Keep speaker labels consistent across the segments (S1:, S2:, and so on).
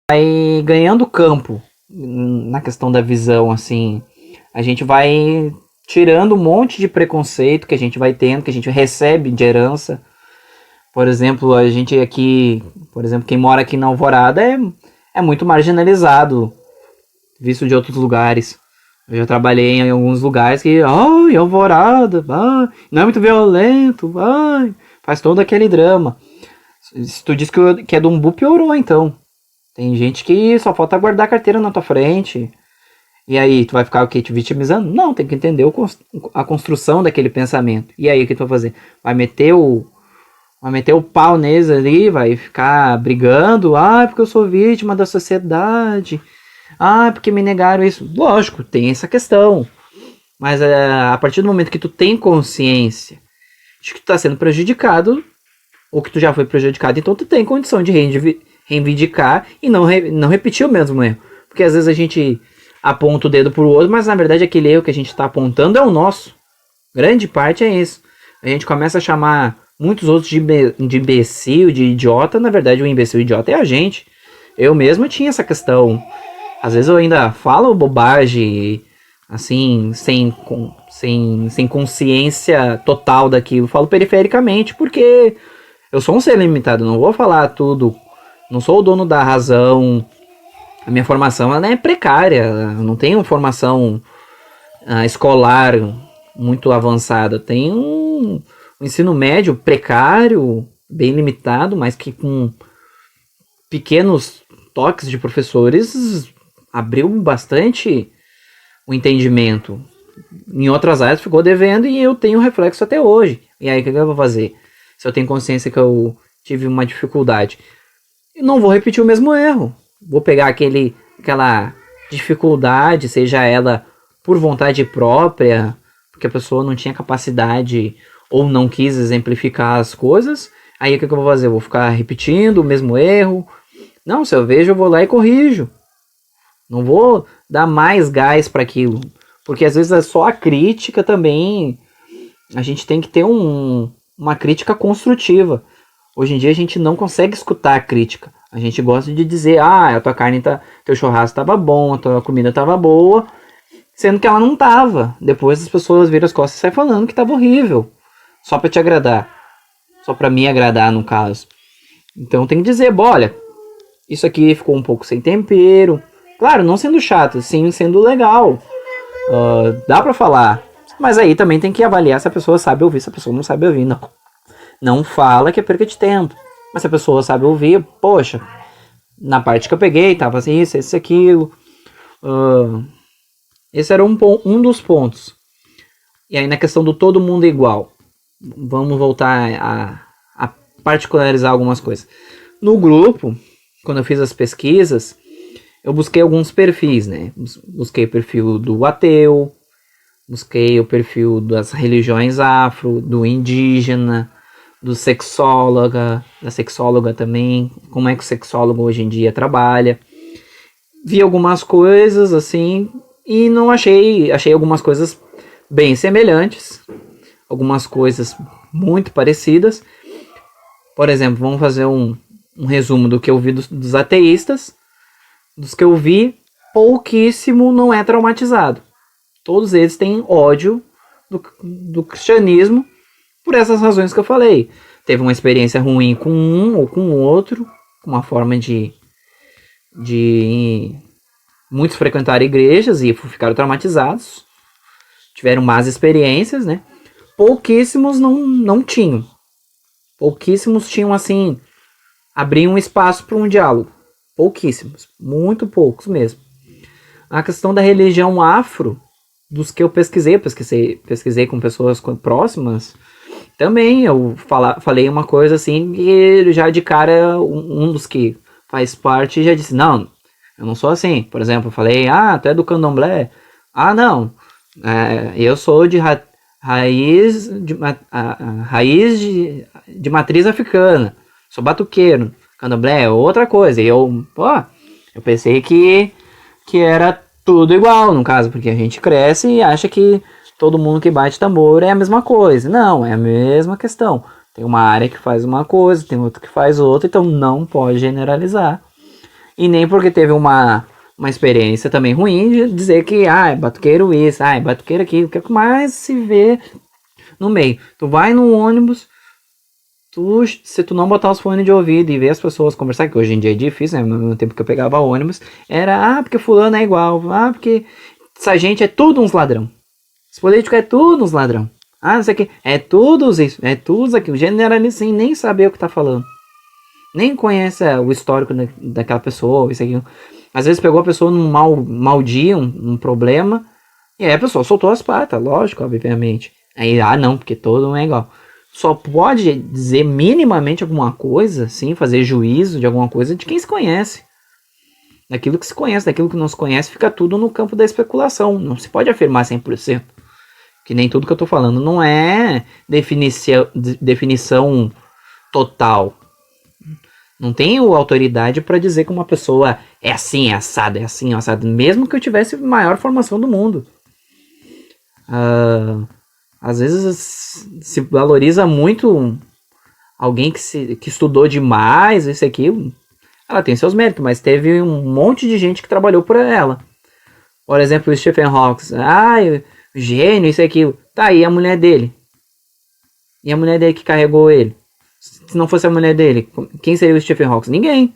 S1: vai ganhando campo na questão da visão, assim. A gente vai tirando um monte de preconceito que a gente vai tendo, que a gente recebe de herança. Por exemplo, a gente aqui, por exemplo, quem mora aqui na Alvorada é muito marginalizado, visto de outros lugares. Eu já trabalhei em alguns lugares que, ai, Alvorada, ai, não é muito violento, ai, faz todo aquele drama. Se tu diz que é do Umbu, piorou então. Tem gente que só falta guardar a carteira na tua frente. E aí, tu vai ficar o quê? Te vitimizando? Não, tem que entender a construção daquele pensamento. E aí, o que tu vai fazer? Vai meter o pau neles ali, vai ficar brigando. Ah, porque eu sou vítima da sociedade. Ah, porque me negaram isso. Lógico, tem essa questão. Mas a partir do momento que tu tem consciência de que tu tá sendo prejudicado, ou que tu já foi prejudicado, então tu tem condição de reivindicar e não repetir o mesmo erro. Porque às vezes a gente aponta o dedo pro outro, mas na verdade aquele erro que a gente está apontando é o nosso. Grande parte é isso. A gente começa a chamar muitos outros de imbecil, de idiota. Na verdade o imbecil e o idiota é a gente. Eu mesmo tinha essa questão. Às vezes eu ainda falo bobagem, assim, sem consciência total daquilo. Falo perifericamente porque eu sou um ser limitado, não vou falar tudo. Não sou o dono da razão. A minha formação ela é precária. Eu não tenho formação escolar muito avançada. Eu tenho um ensino médio precário, bem limitado, mas que com pequenos toques de professores abriu bastante o entendimento. Em outras áreas ficou devendo e eu tenho reflexo até hoje. E aí o que eu vou fazer? Se eu tenho consciência que eu tive uma dificuldade, eu não vou repetir o mesmo erro. Vou pegar aquela dificuldade, seja ela por vontade própria, porque a pessoa não tinha capacidade ou não quis exemplificar as coisas. Aí o que eu vou fazer? Eu vou ficar repetindo o mesmo erro? Não, se eu vejo, eu vou lá e corrijo. Não vou dar mais gás para aquilo. Porque às vezes é só a crítica também. A gente tem que ter uma crítica construtiva. Hoje em dia a gente não consegue escutar a crítica. A gente gosta de dizer, a tua carne teu churrasco estava bom, a tua comida estava boa, sendo que ela não estava. Depois as pessoas viram as costas e saem falando que estava horrível. Só para te agradar. Só para me agradar, no caso. Então tem que dizer, olha, isso aqui ficou um pouco sem tempero. Claro, não sendo chato, sim sendo legal. Dá pra falar. Mas aí também tem que avaliar se a pessoa sabe ouvir, se a pessoa não sabe ouvir. Não fala que é perca de tempo. Mas se a pessoa sabe ouvir, poxa, na parte que eu peguei, tava assim, isso, aquilo. Esse era um dos pontos. E aí na questão do todo mundo igual. Vamos voltar a particularizar algumas coisas. No grupo, quando eu fiz as pesquisas, eu busquei alguns perfis, né? Busquei o perfil do ateu, busquei o perfil das religiões afro, do indígena, do sexóloga, da sexóloga também, como é que o sexólogo hoje em dia trabalha. Vi algumas coisas assim e não achei algumas coisas bem semelhantes, algumas coisas muito parecidas. Por exemplo, vamos fazer um resumo do que eu vi dos ateístas. Dos que eu vi, pouquíssimo não é traumatizado. Todos eles têm ódio do cristianismo por essas razões que eu falei. Teve uma experiência ruim com um ou com o outro, uma forma de muitos frequentar igrejas e ficaram traumatizados, tiveram más experiências, né? Pouquíssimos não tinham. Pouquíssimos tinham, assim, abriam um espaço para um diálogo. Pouquíssimos, muito poucos mesmo. A questão da religião afro, dos que eu pesquisei com pessoas próximas, também eu falei uma coisa assim, e já de cara um dos que faz parte já disse, não, eu não sou assim. Por exemplo, eu falei, tu é do candomblé? Não, eu sou de raiz de matriz africana, sou batuqueiro. Candomblé é outra coisa. E eu pensei que era tudo igual, no caso, porque a gente cresce e acha que todo mundo que bate tambor é a mesma coisa. Não, é a mesma questão. Tem uma área que faz uma coisa, tem outra que faz outra, então não pode generalizar. E nem porque teve uma experiência também ruim de dizer que, é batuqueiro isso, é batuqueiro aquilo. O que mais se vê no meio? Tu vai no ônibus, se tu não botar os fones de ouvido e ver as pessoas conversar, que hoje em dia é difícil, né? No tempo que eu pegava ônibus, era, porque fulano é igual, porque essa gente é tudo uns ladrão. Os políticos é tudo uns ladrão. Não sei o que, é tudo isso, é tudo aquilo. Generaliza sem nem saber o que tá falando. Nem conhece o histórico daquela pessoa, isso aqui. Às vezes pegou a pessoa num mau dia, um problema, e aí a pessoa soltou as patas, lógico, obviamente. Aí, não, porque todo mundo é igual. Só pode dizer minimamente alguma coisa, sim, fazer juízo de alguma coisa de quem se conhece. Daquilo que se conhece, daquilo que não se conhece, fica tudo no campo da especulação. Não se pode afirmar 100%. Que nem tudo que eu tô falando não é definição total. Não tenho autoridade para dizer que uma pessoa é assim, é assado, mesmo que eu tivesse a maior formação do mundo. Às vezes se valoriza muito alguém que estudou demais, isso e aquilo. Ela tem seus méritos, mas teve um monte de gente que trabalhou por ela. Por exemplo, o Stephen Hawking. Gênio, isso e aquilo. Tá, e a mulher dele? E a mulher dele que carregou ele? Se não fosse a mulher dele, quem seria o Stephen Hawking? Ninguém.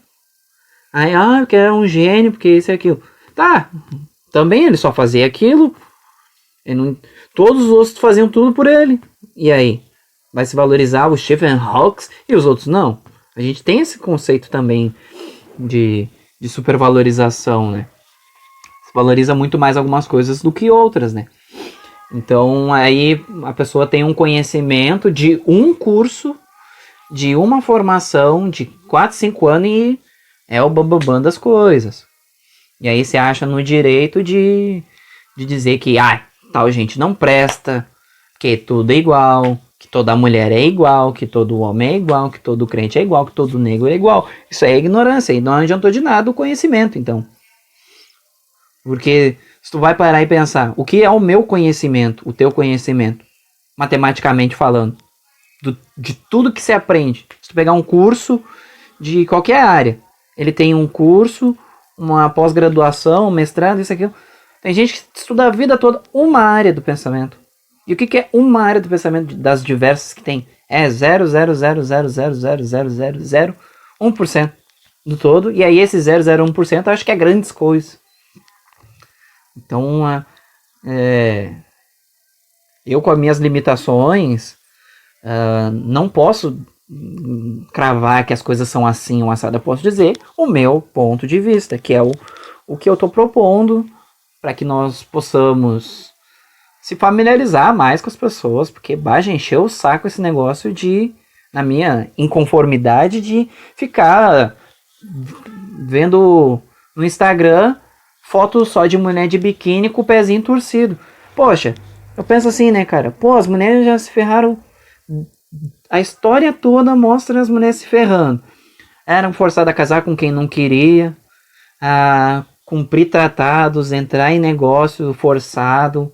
S1: Aí, porque era um gênio, porque isso e aquilo. Tá, também ele só fazia aquilo. Todos os outros faziam tudo por ele. E aí? Vai se valorizar o Stephen Hawking e os outros não? A gente tem esse conceito também de supervalorização, né? Se valoriza muito mais algumas coisas do que outras, né? Então, aí a pessoa tem um conhecimento de um curso, de uma formação de 4, 5 anos e é o bambambam das coisas. E aí você acha no direito de dizer que tal gente não presta, que tudo é igual, que toda mulher é igual, que todo homem é igual, que todo crente é igual, que todo negro é igual. Isso é ignorância e não adiantou de nada o conhecimento, então. Porque se tu vai parar e pensar, o que é o meu conhecimento, o teu conhecimento, matematicamente falando, de tudo que se aprende. Se tu pegar um curso de qualquer área, ele tem um curso, uma pós-graduação, um mestrado, isso aqui. Tem gente que estuda a vida toda uma área do pensamento. E o que é uma área do pensamento das diversas que tem? É 0,000000001% do todo. E aí esse 0,01% eu acho que é grandes coisas. Então, eu com as minhas limitações, não posso cravar que as coisas são assim ou assado. Eu posso dizer o meu ponto de vista, que é o que eu estou propondo para que nós possamos se familiarizar mais com as pessoas, porque já encheu o saco esse negócio na minha inconformidade, de ficar vendo no Instagram foto só de mulher de biquíni com o pezinho torcido. Poxa, eu penso assim, né, cara? As mulheres já se ferraram. A história toda mostra as mulheres se ferrando. Eram forçadas a casar com quem não queria, a cumprir tratados, entrar em negócio forçado,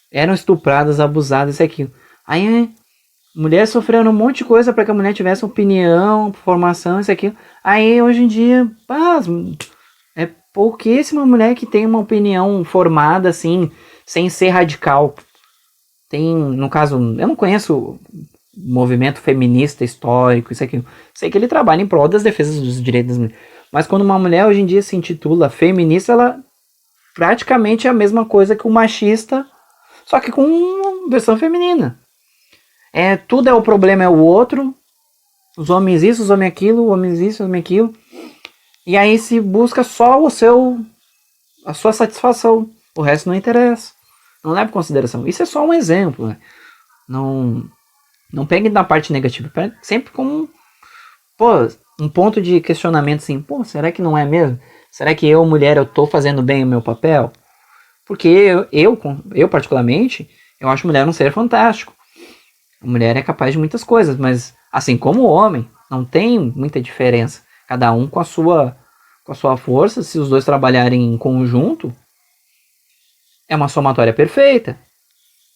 S1: eram estupradas, abusadas, isso e aquilo. Aí, mulheres sofreram um monte de coisa para que a mulher tivesse opinião, formação, isso e aquilo. Aí, hoje em dia, é pouquíssima mulher que tem uma opinião formada, assim, sem ser radical. Tem, no caso, eu não conheço movimento feminista histórico, isso aqui. Sei que ele trabalha em prol das defesas dos direitos das mulheres. Mas quando uma mulher hoje em dia se intitula feminista, ela praticamente é a mesma coisa que o machista, só que com uma versão feminina. Tudo é o problema, é o outro. Os homens isso, os homens aquilo, homens isso, homens aquilo. E aí se busca só a sua satisfação. O resto não interessa. Não leva em consideração. Isso é só um exemplo, né? Não pegue da parte negativa. Pegue sempre como um ponto de questionamento assim. Será que não é mesmo? Será que eu, mulher, eu tô fazendo bem o meu papel? Porque eu particularmente, eu acho mulher um ser fantástico. A mulher é capaz de muitas coisas, mas assim como o homem, não tem muita diferença. Cada um com a sua força, se os dois trabalharem em conjunto, é uma somatória perfeita.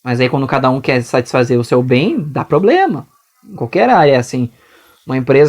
S1: Mas aí quando cada um quer satisfazer o seu bem, dá problema. Em qualquer área é assim. Uma empresa